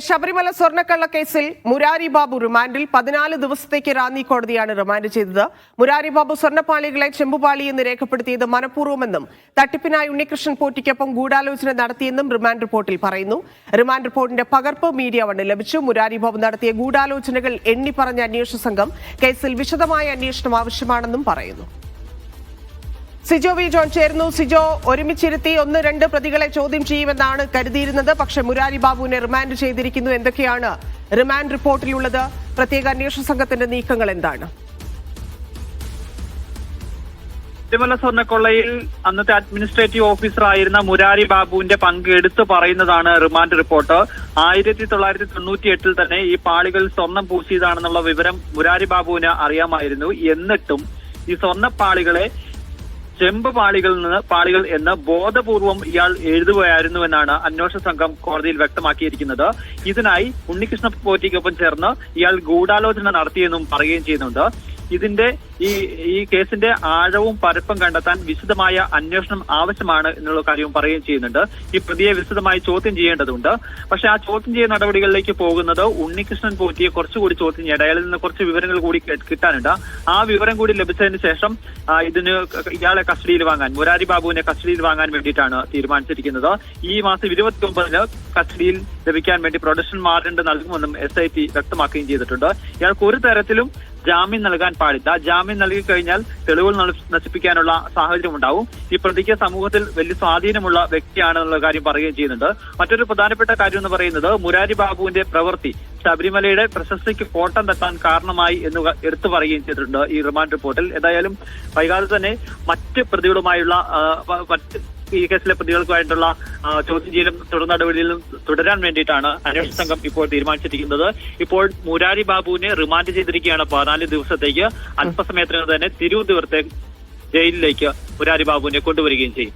ശബരിമല സ്വർണ്ണക്കള്ള കേസിൽ മുരാരി ബാബു റിമാൻഡിൽ 14 ദിവസത്തേക്ക് റാന്നി കോടതിയാണ് റിമാൻഡ് ചെയ്തത്. മുരാരി ബാബു സ്വർണ്ണപ്പാളികളെ ചെമ്പുപാളി എന്ന് രേഖപ്പെടുത്തിയത് മനഃപൂർവ്വമെന്നും തട്ടിപ്പിനായി ഉണ്ണികൃഷ്ണൻ പോറ്റിക്കൊപ്പം ഗൂഢാലോചന നടത്തിയെന്നും റിമാൻഡ് റിപ്പോർട്ടിൽ പറയുന്നു. റിമാൻഡ് റിപ്പോർട്ടിന്റെ പകർപ്പ് മീഡിയ വണ്ണിന് ലഭിച്ചു. മുരാരി ബാബു നടത്തിയ ഗൂഢാലോചനകൾ എണ്ണിപ്പറഞ്ഞ അന്വേഷണ സംഘം കേസിൽ വിശദമായ അന്വേഷണം ആവശ്യമാണെന്നും പറയുന്നു. സിജോ വി ജോൺ ചേരുന്നു. സിജോ, ഒരുമിച്ചിരുത്തി 1-2 പ്രതികളെ ചോദ്യം ചെയ്യുമെന്നാണ് കരുതിയിരുന്നത്. പക്ഷേ മുരാരി ബാബുവിനെ റിമാൻഡ് ചെയ്തിരിക്കുന്നു. എന്തൊക്കെയാണ് റിമാൻഡ് റിപ്പോർട്ടിലുള്ളത്? പ്രത്യേക അന്വേഷണ സംഘത്തിന്റെ നീക്കങ്ങൾ എന്താണ്? ശബരിമല സ്വർണ്ണക്കൊള്ളയിൽ അന്നത്തെ അഡ്മിനിസ്ട്രേറ്റീവ് ഓഫീസർ ആയിരുന്ന മുരാരി ബാബുവിന്റെ പങ്ക് എടുത്തു പറയുന്നതാണ് റിമാൻഡ് റിപ്പോർട്ട്. 1998 തന്നെ ഈ പാളികൾ സ്വർണം പൂശിയതാണെന്നുള്ള വിവരം മുരാരി ബാബുവിന് അറിയാമായിരുന്നു. എന്നിട്ടും ഈ സ്വർണ്ണപ്പാളികളെ ചെമ്പ് പാളികൾ എന്ന് ബോധപൂർവം ഇയാൾ എഴുതുകയായിരുന്നുവെന്നാണ് അന്വേഷണ സംഘം കോടതിയിൽ വ്യക്തമാക്കിയിരിക്കുന്നത്. ഇതിനായി ഉണ്ണികൃഷ്ണ പോറ്റിക്കൊപ്പം ചേർന്ന് ഇയാൾ ഗൂഢാലോചന നടത്തിയെന്നും പറയുകയും ചെയ്യുന്നുണ്ട്. ഇതിന്റെ ഈ കേസിന്റെ ആഴവും പരപ്പും കണ്ടെത്താൻ വിശദമായ അന്വേഷണം ആവശ്യമാണ് എന്നുള്ള കാര്യവും പറയുകയും ചെയ്യുന്നുണ്ട്. ഈ പ്രതിയെ വിശദമായി ചോദ്യം ചെയ്യേണ്ടതുണ്ട്. പക്ഷെ ആ ചോദ്യം ചെയ്യ നടപടികളിലേക്ക് പോകുന്നത് ഉണ്ണികൃഷ്ണൻ പോറ്റിയെ കുറച്ചുകൂടി ചോദ്യം ചെയ്യേണ്ട, അയാളിൽ നിന്ന് കുറച്ച് വിവരങ്ങൾ കൂടി കിട്ടാനുണ്ട്. ആ വിവരം കൂടി ലഭിച്ചതിന് ശേഷം ഇയാളെ കസ്റ്റഡിയിൽ വാങ്ങാൻ, മുരാരി ബാബുവിനെ കസ്റ്റഡിയിൽ വാങ്ങാൻ വേണ്ടിയിട്ടാണ് തീരുമാനിച്ചിരിക്കുന്നത്. ഈ മാസം 29 കസ്റ്റഡിയിൽ ലഭിക്കാൻ വേണ്ടി പ്രൊഡക്ഷൻ വാറന്റ് നൽകുമെന്നും SIT വ്യക്തമാക്കുകയും ചെയ്തിട്ടുണ്ട്. ഇയാൾക്ക് ഒരു തരത്തിലും ജാമ്യം നൽകാൻ പാടില്ല. ജാമ്യം നൽകി കഴിഞ്ഞാൽ തെളിവുകൾ നശിപ്പിക്കാനുള്ള സാഹചര്യം ഉണ്ടാവും. ഈ പ്രതിക്ക് സമൂഹത്തിൽ വലിയ സ്വാധീനമുള്ള വ്യക്തിയാണെന്നുള്ള കാര്യം പറയുകയും ചെയ്യുന്നുണ്ട്. മറ്റൊരു പ്രധാനപ്പെട്ട കാര്യം എന്ന് പറയുന്നത് മുരാരി ബാബുവിന്റെ പ്രവൃത്തി ശബരിമലയുടെ പ്രശസ്തിക്ക് കോട്ടം തട്ടാൻ കാരണമായി എന്ന് എടുത്തു പറയുകയും ചെയ്തിട്ടുണ്ട് ഈ റിമാൻഡ് റിപ്പോർട്ടിൽ. ഏതായാലും വൈകാതെ തന്നെ മറ്റ് പ്രതികളുമായുള്ള ഈ കേസിലെ പ്രതികൾക്കുമായിട്ടുള്ള ചോദ്യം ചെയ്യലും തുടർ നടപടിയിലും തുടരാൻ വേണ്ടിയിട്ടാണ് അന്വേഷണ സംഘം ഇപ്പോൾ തീരുമാനിച്ചിരിക്കുന്നത്. ഇപ്പോൾ മുരാരി ബാബുവിനെ റിമാൻഡ് ചെയ്തിരിക്കുകയാണ് 14 ദിവസത്തേക്ക്. അല്പസമയത്തിനകം തന്നെ തിരുവനന്തപുരത്തെ ജയിലിലേക്ക് മുരാരി ബാബുവിനെ കൊണ്ടുവരികയും ചെയ്യും.